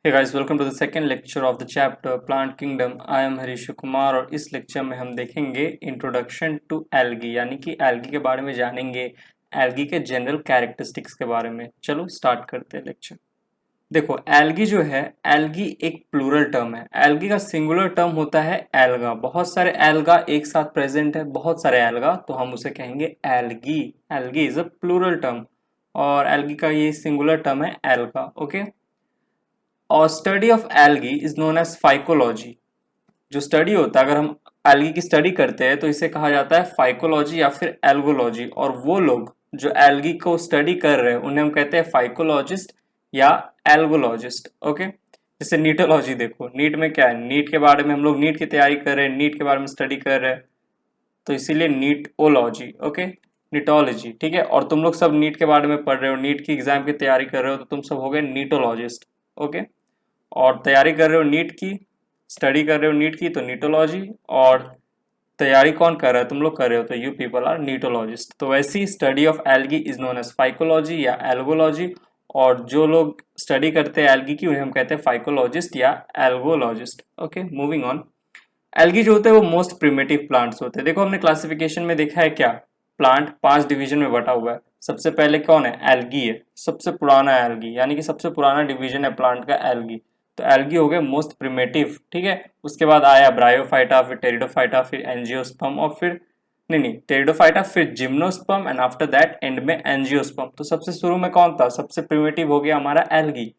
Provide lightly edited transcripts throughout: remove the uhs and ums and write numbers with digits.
Hey guys, welcome to the second lecture of the chapter Plant Kingdom. I am Harish Kumar और इस lecture में हम देखेंगे इंट्रोडक्शन टू एल्गी यानी कि एल्गी के बारे में जानेंगे, एल्गी के जनरल कैरेक्टरिस्टिक्स के बारे में। चलो स्टार्ट करते हैं लेक्चर। देखो एल्गी जो है, एल्गी एक प्लूरल टर्म है। एल्गी का सिंगुलर टर्म होता है एल्गा। बहुत सारे एल्गा एक साथ प्रेजेंट है, बहुत सारे एल्गा, तो हम उसे कहेंगे algae. Algae is a plural term और एल्गी का ये सिंगुलर टर्म है एल्गा। ओके, और study of algae is known as phycology. जो स्टडी होता है, अगर हम एल्गी की स्टडी करते हैं तो इसे कहा जाता है फाइकोलॉजी या फिर एल्गोलॉजी। और वो लोग जो एल्गी को स्टडी कर रहे हैं उन्हें हम कहते हैं फाइकोलॉजिस्ट या एल्गोलॉजिस्ट। ओके, जैसे नीटोलॉजी देखो, नीट में क्या है, नीट के बारे में हम लोग नीट की तैयारी कर रहे हैं, नीट के बारे में स्टडी कर रहे हैं, तो इसीलिए नीटोलॉजी। ओके, नीटोलॉजी, ठीक है। और तुम लोग सब नीट के बारे में पढ़ रहे हो, नीट की एग्जाम की तैयारी कर रहे हो, तो तुम सब हो गए नीटोलॉजिस्ट। ओके, और तैयारी कर रहे हो नीट की, स्टडी कर रहे हो नीट की, तो नीटोलॉजी। और तैयारी कौन कर रहा है, तुम लोग कर रहे हो, तो यू पीपल आर नीटोलॉजिस्ट। तो वैसी study of algae is known as phycology या एल्गोलॉजी। और जो लोग स्टडी करते हैं एल्गी की उन्हें हम कहते हैं फाइकोलॉजिस्ट या algologist. Okay, moving on. Algae जो होते हैं वो मोस्ट प्रिमिटिव प्लांट्स होते हैं। देखो हमने क्लासिफिकेशन में देखा है क्या, प्लांट 5 डिवीजन में बटा हुआ है। सबसे पहले कौन है, एल्गी है, सबसे पुराना एल्गी, यानी कि सबसे पुराना डिवीजन है प्लांट का एल्गी। तो एल्गी हो गए मोस्ट प्रिमिटिव, ठीक है। उसके बाद आया ब्रायोफाइटा, फिर टेरिडोफाइटा, फिर एंजियोस्पर्म, और फिर नहीं टेरिडोफाइटा, फिर gymnosperm, and after that and में एंजियोस्पर्म। तो सबसे शुरू में कौन था, सबसे प्रिमिटिव हो गया हमारा एल्गी।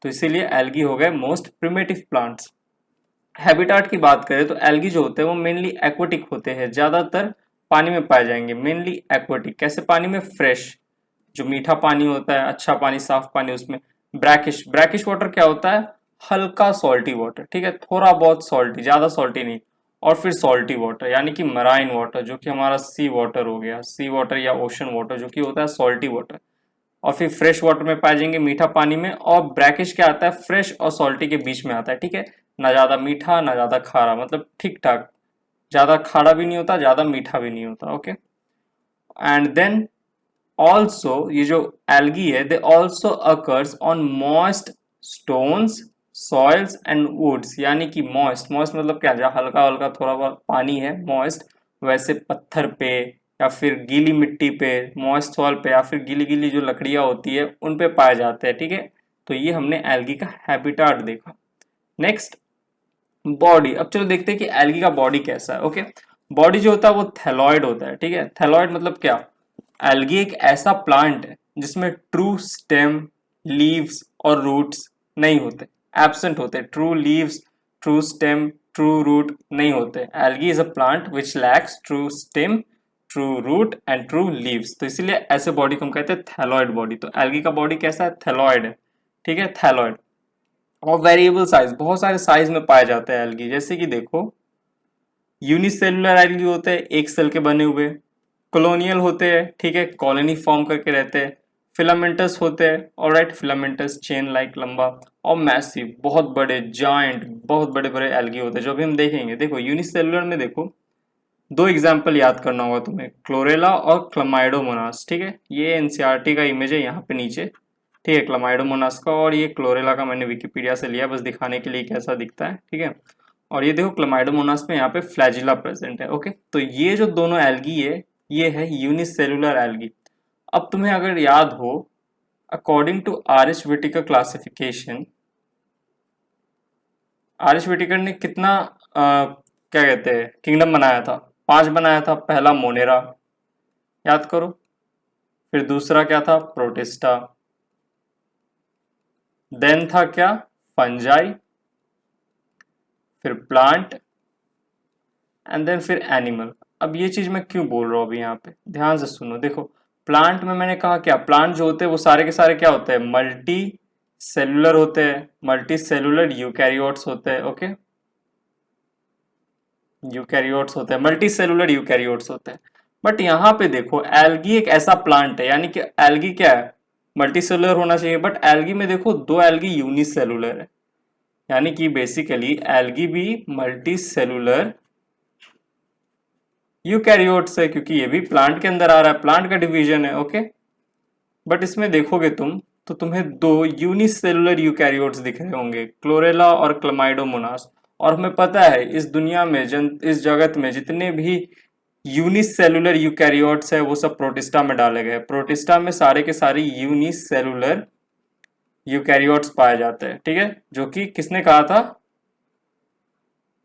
तो इसीलिए एल्गी हो गए मोस्ट प्रिमिटिव प्लांट्स। हैबिटाट की बात करें तो एल्गी जो होते हैं वो मेनली एक्वाटिक होते हैं, ज्यादातर पानी में पाए जाएंगे, मेनली एक्वाटिक। कैसे पानी में, फ्रेश, जो मीठा पानी होता है, अच्छा पानी, साफ पानी, उसमें ब्रैकिश। ब्रैकिश वाटर क्या होता है, हल्का सॉल्टी वाटर, ठीक है, थोड़ा बहुत सॉल्टी, ज्यादा सॉल्टी नहीं। और फिर सॉल्टी वाटर यानी कि मराइन वाटर, जो कि हमारा सी वाटर हो गया, सी वाटर या ओशन वाटर, जो कि होता है सॉल्टी वाटर। और फिर फ्रेश वाटर में पाए जाएंगे, मीठा पानी में। और ब्रैकिश क्या आता है, फ्रेश और सॉल्टी के बीच में आता है, ठीक है, ना ज्यादा मीठा ना ज्यादा खारा, मतलब ठीक ठाक, ज्यादा खारा भी नहीं होता, ज्यादा मीठा भी नहीं होता। ओके, एंड देन ऑल्सो ये जो एल्गी है, they also occurs on moist stones, soils and woods. यानी कि मॉइस्ट, मॉइस्ट मतलब क्या, जहाँ हल्का हल्का थोड़ा बहुत पानी है, मॉइस्ट। वैसे पत्थर पे या फिर गीली मिट्टी पे, मॉइस्ट सॉइल पे, या फिर गीली गीली जो लकड़ियां होती है उन पे पाए जाते हैं, ठीक है। तो ये हमने एल्गी का हैबिटाट देखा। Next, body. अब चलो देखते हैं कि एल्गी का बॉडी कैसा है। ओके, बॉडी जो होता है वो थैलॉइड होता है, ठीक है। थैलॉइड मतलब क्या, एल्गी एक ऐसा प्लांट है जिसमें ट्रू स्टेम, लीव्स और रूट्स नहीं होते, एब्सेंट होते। True leaves, true stem, true root नहीं होते। Algae is a plant which lacks true stem, true root and true leaves. तो इसीलिए ऐसे बॉडी को हम कहते हैं थैलॉइड बॉडी। तो एल्गी का बॉडी कैसा है, थैलॉइड है, ठीक है, थैलॉइड। और वेरिएबल साइज, बहुत सारे साइज में पाए जाते हैं एल्गी। जैसे कि देखो, यूनिसेलुलर एल्गी होते हैं, एक सेल के बने हुए। कॉलोनियल होते हैं, ठीक है, कॉलोनी फॉर्म करके रहते हैं। फिलामेंटस होते हैं, ऑलराइट, फिलामेंटस चेन लाइक लंबा। और मैसिव, बहुत बड़े, जायंट, बहुत बड़े बड़े एल्गी होते हैं, जो भी हम देखेंगे। देखो यूनिसेलुलर में देखो, 2 एग्जाम्पल याद करना होगा तुम्हें, क्लोरेला और क्लमाइडोमोनास, ठीक है। ये एनसीईआरटी का इमेज है यहाँ पे नीचे, ठीक है, क्लमाइडोमोनास का। और ये क्लोरेला का मैंने विकिपीडिया से लिया, बस दिखाने के लिए कैसा दिखता है, ठीक है। और ये देखो क्लमाइडोमोनास में यहाँ पे फ्लैजिला प्रेजेंट है। ओके, तो ये जो दोनों एल्गी है, ये है यूनिसेलुलर एल्गी। अब तुम्हें अगर याद हो, according to R H. Whittaker classification, R H. Whittaker ने कितना क्या कहते हैं, किंगडम बनाया था, 5 बनाया था। पहला मोनेरा, याद करो। फिर दूसरा क्या था, प्रोटिस्टा। देन था क्या, फंजाई, फिर प्लांट, एंड देन फिर एनिमल। अब ये चीज मैं क्यों बोल रहा हूँ अभी, यहाँ पे ध्यान से सुनो। देखो प्लांट में मैंने कहा क्या, प्लांट जो होते हैं वो सारे के सारे क्या होते हैं, मल्टी सेलुलर होते हैं, मल्टी सेलुलर यूकैरियोट्स होते हैं। ओके, यूकैरियोट्स होते हैं, मल्टी सेलुलर यूकैरियोट्स होते हैं। बट यहाँ पे देखो, एल्गी एक ऐसा प्लांट है, यानी कि एल्गी क्या है, मल्टी सेलुलर होना चाहिए, बट एल्गी में देखो 2 एल्गी यूनिसेलुलर है। यानी कि बेसिकली एल्गी भी मल्टी सेलुलर यूकैरियोट्स है, क्योंकि ये भी प्लांट के अंदर आ रहा है, प्लांट का डिवीजन है। ओके, बट इसमें देखोगे तुम तो तुम्हें दो यूनिसेलुलर यूकैरियोट्स दिख रहे होंगे, क्लोरेला और क्लमाइडोमोनास। और हमें पता है इस दुनिया में इस जगत में जितने भी यूनिसेलुलर यूकैरियोट्स है वो सब प्रोटिस्टा में डाले गए। प्रोटिस्टा में सारे के सारे यूनिसेलुलर यूकैरियोट्स पाए जाते हैं, ठीक है, जो कि किसने कहा था?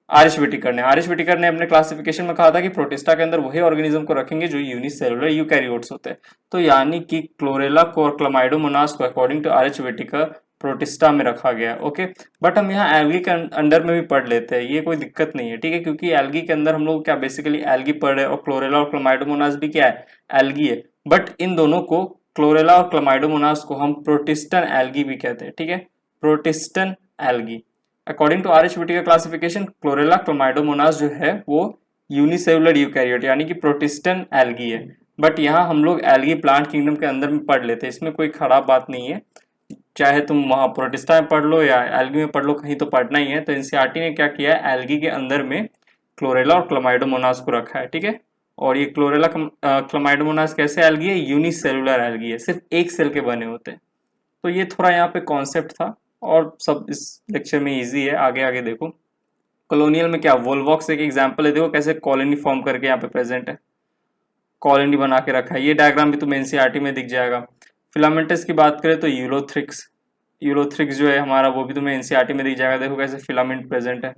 आरिश व्हिटेकर ने अपने क्लासिफिकेशन में कहा था कि प्रोटिस्टा के अंदर वही ऑर्गेनिज्म को रखेंगे जो यूनिसेलुलर यूकैरियोट्स होते हैं। तो यानी कि क्लोरेला को और क्लमाइडोमोनास को according to R H Whittaker Protista में रखा गया। ओके, बट हम यहाँ एल्गी के अंडर में भी पढ़ लेते हैं, ये कोई दिक्कत नहीं है, ठीक है, क्योंकि एल्गी के अंदर हम लोग क्या बेसिकली एल्गी पढ़ रहे हैं और क्लोरेला और क्लमाइडोमोनास भी क्या है? एल्गी है। बट इन दोनों को, क्लोरेला और क्लमाइडोमोनास को हम प्रोटिस्टन एल्गी भी कहते हैं, ठीक है, protistan algae. According to R H Whittaker classification Chlorella Chlamydomonas जो है वो यूनिसेलुलर यूकैरियोट यानी कि प्रोटिस्टन एल्गी है। बट यहाँ हम लोग एल्गी प्लांट किंगडम के अंदर में पढ़ लेते हैं, इसमें कोई खराब बात नहीं है, चाहे तुम वहां प्रोटिस्टा में पढ़ लो या एल्गी में पढ़ लो, कहीं तो पढ़ना ही है। तो एनसीईआरटी ने क्या किया है, एल्गी के अंदर में क्लोरेला और क्लोमाइडोमोनास को रखा है, ठीक है। और ये क्लोरेला क्लोमाइडोमोनास कैसे एल्गी है? यूनिसेलुलर एल्गी है, सिर्फ एक सेल के बने होते हैं। तो ये थोड़ा यहाँ पे कॉन्सेप्ट था और सब इस लेक्चर में इजी है। आगे आगे देखो, कॉलोनियल में क्या, वोल्वॉक्स एक एग्जांपल है, देखो कैसे कॉलोनी फॉर्म करके यहाँ पे प्रेजेंट है, कॉलोनी बना के रखा है। ये डायग्राम भी तुम्हें एनसीईआरटी में दिख जाएगा। फिलामेंटस की बात करें तो यूलोथ्रिक्स जो है हमारा, वो भी तुम्हें एनसीईआरटी में दिख जाएगा, देखो कैसे फिलामेंट प्रेजेंट है,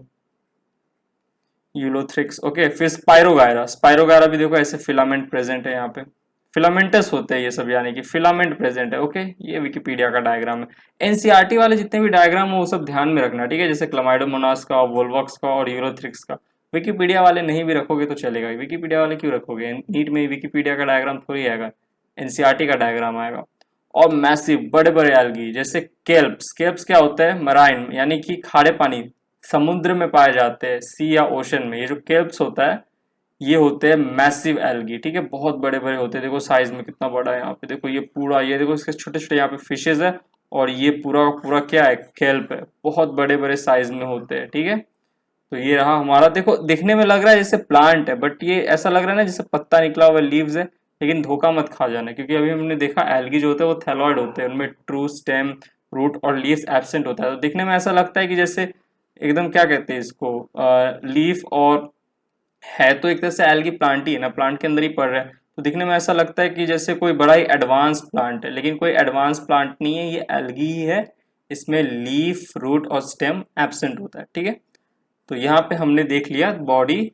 यूलोथ्रिक्स। ओके, फिर स्पाइरोगायरा भी देखो ऐसे फिलामेंट प्रेजेंट है यहाँ पे, फिलामेंटस होते हैं ये सब, यानी कि फिलामेंट प्रेजेंट है। ओके, ये विकिपीडिया का डायग्राम है। एनसीईआरटी वाले जितने भी डायग्राम हो वो सब ध्यान में रखना, ठीक है, जैसे क्लमाइडोमोनास का, वोल्वॉक्स का और यूरोथ्रिक्स का। विकिपीडिया वाले नहीं भी रखोगे तो चलेगा, विकिपीडिया वाले क्यों रखोगे? नीट में विकिपीडिया का डायग्राम थोड़ी आएगा, एनसीईआरटी का डायग्राम आएगा। और मैसिव बड़े बड़े एल्गी जैसे केल्प्स क्या होता है? मराइन यानी कि खारे पानी, समुद्र में पाए जाते हैं, सी या ओशन में। ये जो केल्प्स होता है ये होते हैं मैसिव एल्गी, ठीक है, बहुत बड़े बड़े होते हैं। देखो साइज में कितना बड़ा है यहाँ पे, देखो ये पूरा, ये देखो इसके छोटे छोटे यहाँ पे फिशेज है और ये पूरा का पूरा क्या है? केल्प है, बहुत बड़े बड़े साइज में होते हैं, ठीक है। तो ये रहा हमारा, देखो दिखने में लग रहा है जैसे प्लांट है, बट ये ऐसा लग रहा है ना जैसे पत्ता निकला हुआ लीव्स है, लेकिन धोखा मत खा जाना, क्योंकि अभी हमने देखा एल्गी जो होते हैं वो थैलॉइड होते हैं, उनमें ट्रू स्टेम, रूट और लीव्स एब्सेंट होता है। तो दिखने में ऐसा लगता है कि जैसे एकदम क्या कहते हैं इसको, लीफ और है तो एक तरह से एल्गी प्लांट ही है ना, प्लांट के अंदर ही पड़ रहा है, तो दिखने में ऐसा लगता है कि जैसे कोई बड़ा ही एडवांस प्लांट है, लेकिन कोई एडवांस प्लांट नहीं है, ये एल्गी ही है, इसमें लीफ, रूट और स्टेम एब्सेंट होता है, ठीक है। तो यहाँ पे हमने देख लिया बॉडी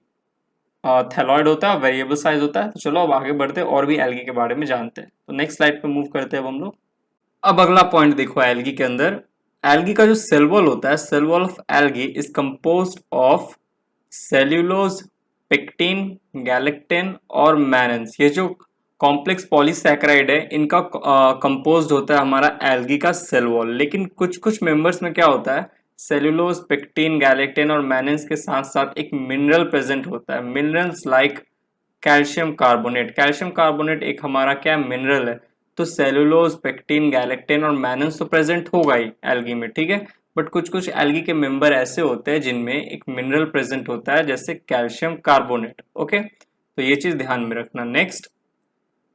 थैलॉइड होता है, वेरिएबल साइज होता है। तो चलो अब आगे बढ़ते हैं और भी एल्गी के बारे में जानते हैं। तो नेक्स्ट स्लाइड पे मूव करते हैं अब हम लोग। अब अगला पॉइंट देखो एल्गी के अंदर, एल्गी का जो सेल वॉल होता है, cell wall of algae is composed of cellulose, pectin, galactin और मैनन्स। ये जो कॉम्प्लेक्स पॉलीसैकेराइड है इनका कंपोज्ड होता है हमारा एल्गी का सेल वॉल। लेकिन कुछ कुछ मेंबर्स में क्या होता है, सेल्यूलोज, पेक्टिन, गैलेक्टिन और मैनन्स के साथ साथ एक मिनरल प्रेजेंट होता है, minerals like calcium carbonate. Calcium carbonate एक हमारा क्या मिनरल है। तो सेल्यूलोज, पेक्टिन, गैलेक्टिन और मैनन्स तो प्रेजेंट होगा ही एल्गी में, ठीक है, बट कुछ कुछ एल्गी के मेंबर ऐसे होते हैं जिनमें एक मिनरल प्रेजेंट होता है, जैसे कैल्शियम कार्बोनेट। ओके, तो ये चीज ध्यान में रखना। Next,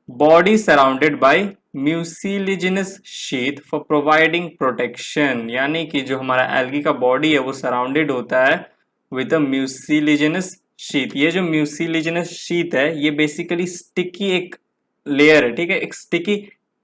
body surrounded by mucilaginous sheath for providing protection, यानी कि जो हमारा एल्गी का बॉडी है वो सराउंडेड होता है विद अ म्यूसिलिजिनस शीथ। ये जो म्यूसिलिजिनस शीथ है ये बेसिकली स्टिकी एक लेयर है, ठीक है, एक स्टिकी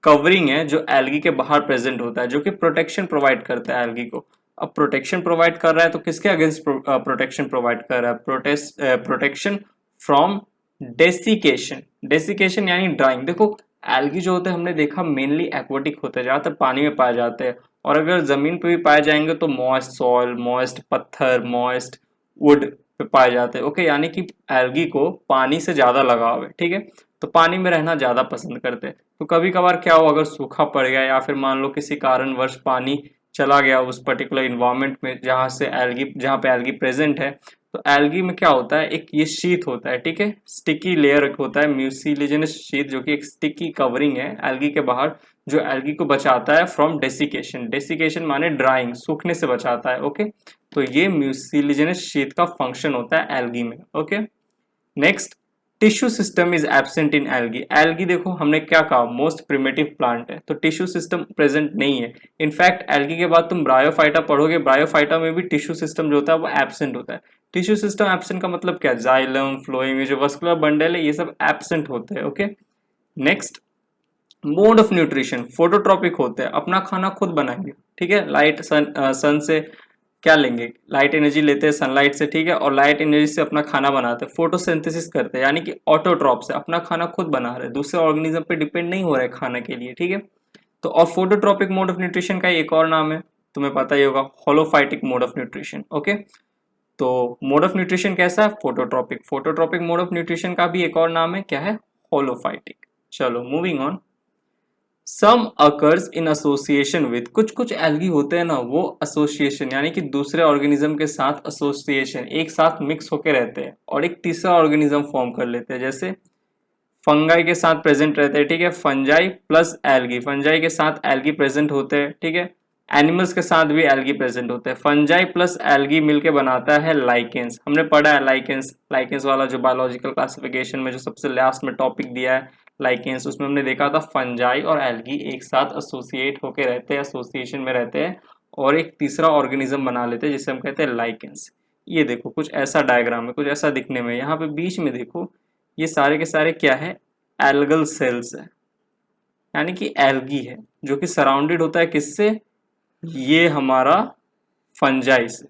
कवरिंग है जो एल्गी के बाहर प्रेजेंट होता है, जो कि प्रोटेक्शन प्रोवाइड करता है एल्गी को। अब प्रोटेक्शन प्रोवाइड कर रहा है तो किसके अगेंस्ट प्रोटेक्शन प्रोवाइड कर रहा है? Protection from desiccation. डेसिकेशन यानी ड्राइंग। देखो एल्गी जो होते हैं हमने देखा मेनली एक्वाटिक होते हैं, ज्यादातर पानी में पाए जाते हैं, और अगर जमीन पे भी पाए जाएंगे तो मॉइस्ट सॉइल, मॉइस्ट पत्थर, मॉइस्ट वुड पे पाए जाते हैं। ओके, यानी कि एल्गी को पानी से ज्यादा लगाव है, ठीक है, तो पानी में रहना ज्यादा पसंद करते हैं। तो कभी कभार क्या हो, अगर सूखा पड़ गया या फिर मान लो किसी कारणवश पानी चला गया उस पर्टिकुलर इन्वायरमेंट में जहाँ पे एल्गी प्रेजेंट है, तो एल्गी में क्या होता है, एक ये शीथ होता है, ठीक है, स्टिकी लेयर होता है, म्यूसिलिजिनस शीथ, जो कि एक स्टिकी कवरिंग है एल्गी के बाहर, जो एल्गी को बचाता है फ्रॉम डेसिकेशन। डेसिकेशन माने ड्राइंग, सूखने से बचाता है। ओके, तो ये म्यूसिलिजिनस शीथ का फंक्शन होता है एल्गी में। Okay, next, tissue system is absent in algae. Algae देखो हमने क्या कहा, मोस्ट प्रिमिटिव प्लांट है, तो टिश्यू सिस्टम प्रेजेंट नहीं है। इनफैक्ट एल्गी के बाद तुम ब्रायोफाइटा पढ़ोगे, ब्रायोफाइटा में भी टिश्यू सिस्टम जो होता है वो एब्सेंट होता है। टिश्यू सिस्टम एब्सेंट का मतलब क्या, जाइलम फ्लोएम, ये जो वस्कुलर बंडल है ये सब एब्सेंट होते हैं। Okay, next mode of nutrition, phototropic होते हैं, अपना खाना खुद बनाएंगे, ठीक है। लाइट सन से क्या लेंगे, लाइट एनर्जी लेते हैं सनलाइट से, ठीक है, और लाइट एनर्जी से अपना खाना बनाते हैं, फोटोसिंथेसिस करते हैं, यानी कि ऑटोट्रॉप से अपना खाना खुद बना रहे हैं, दूसरे ऑर्गेनिज्म पे डिपेंड नहीं हो रहे खाने के लिए, ठीक है। तो और फोटोट्रॉपिक मोड ऑफ न्यूट्रिशन का एक और नाम है, तुम्हें पता ही होगा, होलोफाइटिक मोड ऑफ न्यूट्रिशन। ओके, तो मोड ऑफ न्यूट्रिशन कैसा है, phototropic. Phototropic mode of nutrition का भी एक और नाम है, क्या है, होलोफाइटिक। चलो moving on. Some occurs in association with, कुछ कुछ एल्गी होते हैं ना वो एसोसिएशन यानी कि दूसरे ऑर्गेनिज्म के साथ एसोसिएशन, एक साथ मिक्स होके रहते हैं और एक तीसरा ऑर्गेनिज्म फॉर्म कर लेते हैं। जैसे फंगाई के साथ प्रेजेंट रहते हैं, ठीक है, फंजाई प्लस एल्गी, फंजाई के साथ एल्गी प्रेजेंट होते हैं, ठीक है। एनिमल्स के साथ भी एल्गी प्रेजेंट होते हैं। फंजाई प्लस एल्गी मिलके बनाता है लाइकेंस। हमने पढ़ा है लाइकेंस, लाइकेंस वाला जो बायोलॉजिकल क्लासिफिकेशन में जो सबसे लास्ट में टॉपिक दिया है लाइकेंस, उसमें हमने देखा था फंजाई और एल्गी एक साथ एसोसिएट होके रहते हैं, एसोसिएशन में रहते हैं और एक तीसरा ऑर्गेनिज्म बना लेते हैं जिसे हम कहते हैं लाइकेंस। ये देखो कुछ ऐसा डायग्राम है, कुछ ऐसा दिखने में। यहाँ पे बीच में देखो ये सारे के सारे क्या है, एल्गल सेल्स है, यानी कि एल्गी है जो कि सराउंडेड होता है किससे, ये हमारा फंजाई से,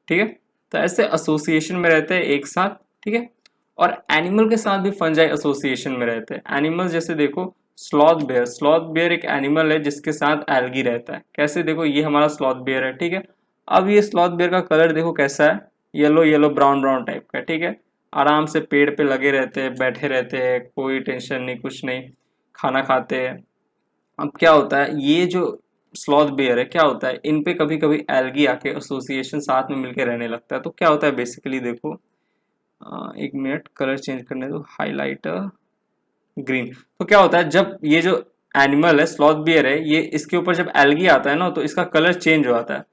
ठीक है। तो ऐसे एसोसिएशन में रहते हैं एक साथ, ठीक है। और एनिमल के साथ भी फंजाई एसोसिएशन में रहते हैं। एनिमल जैसे देखो स्लॉथ बेयर, स्लॉथ बेयर एक एनिमल है जिसके साथ एल्गी रहता है। कैसे, देखो ये हमारा स्लॉथ बेयर है, ठीक है। अब ये स्लॉथ बेयर का कलर देखो कैसा है, yellow yellow brown brown type का, ठीक है। आराम से पेड़ पे लगे रहते हैं, बैठे रहते हैं, कोई टेंशन नहीं, कुछ नहीं, खाना खाते हैं। अब क्या होता है, ये जो स्लॉथ बेयर है क्या होता है, इन पे कभी कभी एल्गी आके एसोसिएशन साथ में मिलके रहने लगता है। तो क्या होता है बेसिकली देखो, एक मिनट कलर चेंज करने दो, हाईलाइटर ग्रीन। तो क्या होता है जब ये जो एनिमल है स्लॉथ बियर है, ये इसके ऊपर जब एल्गी आता है ना तो इसका कलर चेंज हो जाता है,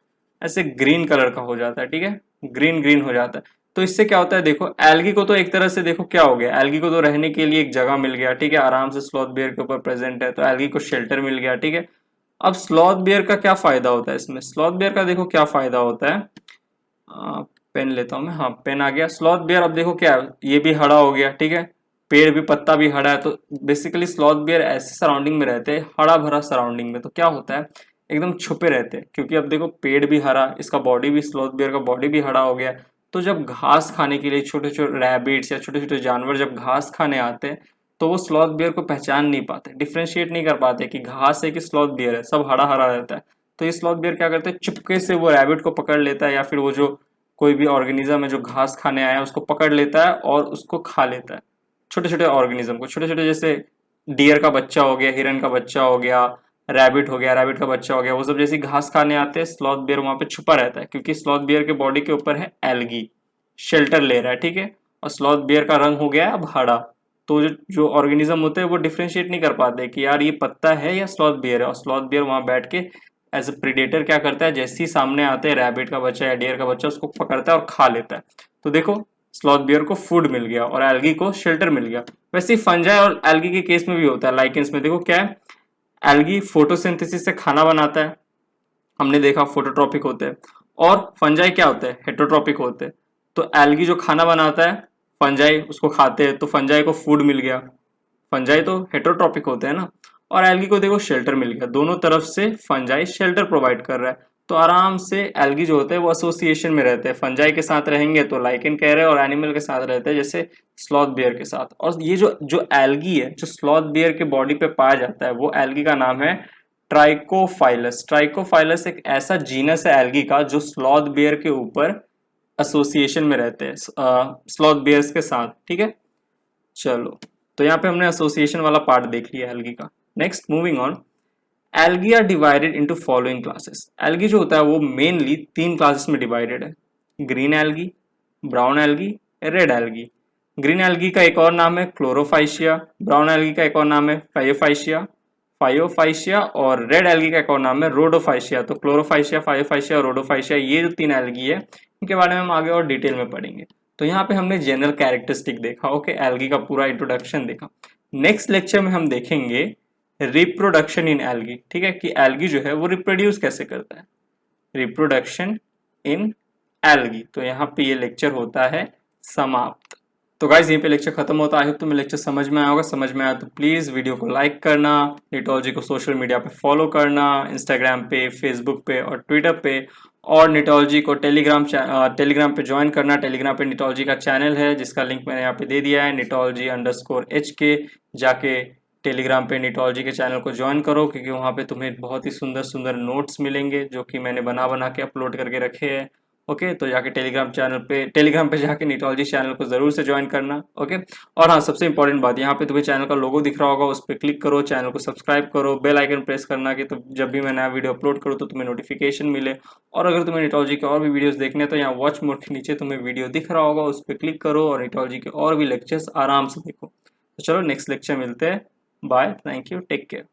ऐसे ग्रीन कलर का हो जाता है, ठीक है, ग्रीन ग्रीन हो जाता है। तो इससे क्या होता है, देखो एल्गी को तो एक तरह से देखो क्या हो गया, एल्गी को तो रहने के लिए एक जगह मिल गया, ठीक है, आराम से स्लॉथ बियर के ऊपर प्रेजेंट है तो एल्गी को शेल्टर मिल गया, ठीक है। अब स्लॉथ बियर का क्या फायदा होता है इसमें, स्लॉथ बियर का देखो क्या फायदा होता है, पेन लेता हूं मैं, हाँ पेन आ गया। स्लॉथ बियर अब देखो क्या, ये भी हरा हो गया, ठीक है, पेड़ भी पत्ता भी हरा है। तो बेसिकली स्लॉथ बियर ऐसे सराउंडिंग में रहते हैं, हरा भरा सराउंडिंग में, तो क्या होता है एकदम छुपे रहते हैं, क्योंकि अब देखो पेड़ भी हरा, इसका बॉडी भी, स्लॉथ बियर का बॉडी भी हरा हो गया। तो जब घास खाने के लिए छोटे छोटे रैबिट्स या छोटे छोटे जानवर जब घास खाने आते हैं तो वो स्लॉथ बियर को पहचान नहीं पाते, डिफ्रेंशिएट नहीं कर पाते कि घास है कि स्लॉथ बियर है, सब हरा हरा रहता है। तो ये स्लॉथ बियर क्या करते हैं, चुपके से वो रैबिट को पकड़ लेता है या फिर वो जो कोई भी ऑर्गेनिज्म है जो घास खाने आया है उसको पकड़ लेता है और उसको खा लेता है, छोटे छोटे ऑर्गेनिज्म को, छोटे छोटे, जैसे डियर का बच्चा हो गया, हिरन का बच्चा हो गया, रैबिट हो गया, रैबिट का बच्चा हो गया, वो सब जैसे घास खाने आते हैं स्लॉथ बियर वहां पे छुपा रहता है, क्योंकि स्लॉथ बियर के बॉडी के ऊपर है एल्गी, शेल्टर ले रहा है, ठीक है। और स्लॉथ बियर का रंग हो गया है अब हरा। तो जो ऑर्गेनिज्म होते हैं वो डिफ्रेंशिएट नहीं कर पाते कि यार ये पत्ता है या स्लॉथ बियर है, और स्लॉथ बियर वहां बैठ के एज ए प्रीडेटर क्या करता है, जैसे ही सामने आते हैं रैबिट का बच्चा या डियर का बच्चा उसको पकड़ता है और खा लेता है। तो देखो स्लॉथ बियर को फूड मिल गया और एल्गी को शेल्टर मिल गया। वैसे ही फंजाई और एल्गी के केस में भी होता है, लाइकेंस में देखो क्या है, एल्गी फोटोसिंथेसिस से खाना बनाता है, हमने देखा फोटोट्रॉपिक होते हैं, और फंजाई क्या होते हैं, हेटरोट्रॉपिक होते हैं। तो एल्गी जो खाना बनाता है, फंजाई उसको खाते हैं तो फंजाई को फूड मिल गया, फंजाई तो हेटरोट्रॉपिक होते हैं ना, और एल्गी को देखो शेल्टर मिल गया, दोनों तरफ से फंजाई शेल्टर प्रोवाइड कर रहा है। तो आराम से एल्गी जो होते हैं वो एसोसिएशन में रहते हैं, फंजाई के साथ रहेंगे तो लाइकेन कह रहे हैं, और एनिमल के साथ रहते हैं जैसे स्लॉथ बियर के साथ। और ये जो जो एल्गी है जो स्लॉथ बियर के बॉडी पे पाया जाता है वो एल्गी का नाम है ट्राइकोफाइलस। ट्राइकोफाइलस एक ऐसा जीनस है एल्गी का जो स्लॉथ बियर के ऊपर एसोसिएशन में रहते हैं स्लॉथ बियर्स के साथ, ठीक है। चलो तो यहाँ पे हमने एसोसिएशन वाला पार्ट देख लिया एल्गी का। Next moving on, algae are divided into following classes. Algae जो होता है वो मेनली 3 क्लासेस में डिवाइडेड है, green algae, brown algae, red algae. Green algae का एक और नाम है क्लोरोफाइशिया, ब्राउन एल्गी का एक और नाम है फाइयोफाइशिया, और रेड एल्गी का एक और नाम है रोडोफाइशिया। तो क्लोरोफाइशिया, फाइयोफाइशिया और रोडोफाइशिया, ये जो 3 एल्गी है इनके बारे में हम आगे और डिटेल में पढ़ेंगे। तो यहाँ पे हमने जनरल कैरेक्टरिस्टिक देखा, ओके, एल्गी का पूरा इंट्रोडक्शन देखा। नेक्स्ट लेक्चर में हम देखेंगे रिप्रोडक्शन इन एल्गी, ठीक है, कि एल्गी जो है वो रिप्रोड्यूस कैसे करता है, रिप्रोडक्शन इन एल्गी। तो यहाँ पे ये लेक्चर होता है समाप्त। तो गाइज यहीं पे लेक्चर खत्म होता है। आई होप तुम्हें लेक्चर समझ में आया होगा। समझ में आया तो प्लीज वीडियो को लाइक करना, निटोलॉजी को सोशल मीडिया पे फॉलो करना, इंस्टाग्राम पे, फेसबुक पे और ट्विटर पे, और निटोलॉजी को टेलीग्राम पे ज्वाइन करना। टेलीग्राम पे निटोलॉजी का चैनल है जिसका लिंक मैंने यहाँ पे दे दिया है, Nitology_HK। जाके टेलीग्राम पे निटोलॉजी के चैनल को ज्वाइन करो, क्योंकि वहाँ पे तुम्हें बहुत ही सुंदर सुंदर नोट्स मिलेंगे जो कि मैंने बना के अपलोड करके रखे हैं। ओके, तो जाके टेलीग्राम पे जाके निटोलॉजी चैनल को जरूर से ज्वाइन करना। ओके, और हाँ, सबसे इंपॉर्टेंट बात, यहाँ पे तुम्हें चैनल का लोगो दिख रहा होगा, उस पर क्लिक करो, चैनल को सब्सक्राइब करो, बेल आइकन प्रेस करना कि तो जब भी मैं नया वीडियो अपलोड करूँ तो तुम्हें नोटिफिकेशन मिले। और अगर तुम्हें निटोलॉजी के और भी वीडियोस देखने हैं तो यहाँ वॉच मोड के नीचे तुम्हें वीडियो दिख रहा होगा, उस पर क्लिक करो और निटोलॉजी के और भी लेक्चर्स आराम से देखो। तो चलो नेक्स्ट लेक्चर मिलते हैं। Bye, thank you, take care.